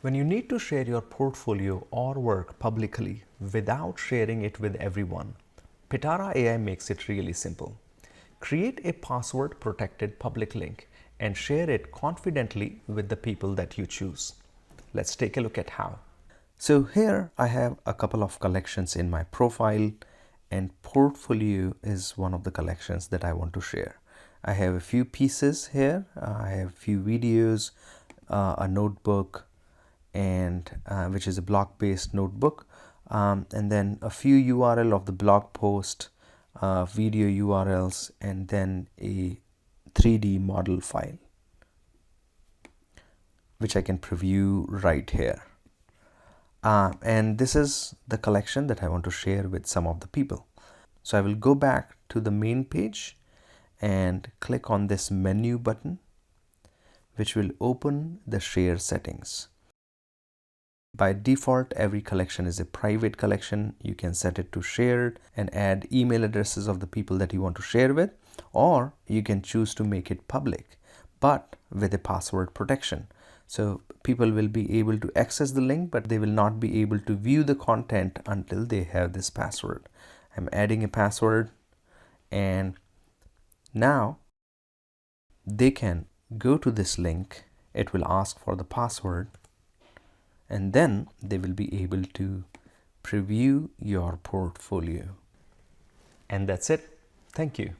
When you need to share your portfolio or work publicly without sharing it with everyone, Pitara.AI makes it really simple. Create a password protected public link and share it confidently with the people that you choose. Let's take a look at how. So here I have a couple of collections in my profile, and portfolio is one of the collections that I want to share. I have a few pieces here. I have a few videos, a notebook, and which is a block-based notebook, and then a few URL of the blog post, video URLs, and then a 3D model file, which I can preview right here. And this is the collection that I want to share with some of the people. So I will go back to the main page and click on this menu button, which will open the share settings. By default, every collection is a private collection. You can set it to shared and add email addresses of the people that you want to share with, or you can choose to make it public, but with a password protection. So people will be able to access the link, but they will not be able to view the content until they have this password. I'm adding a password, and now they can go to this link. It will ask for the password, and then they will be able to preview your portfolio. And that's it. Thank you.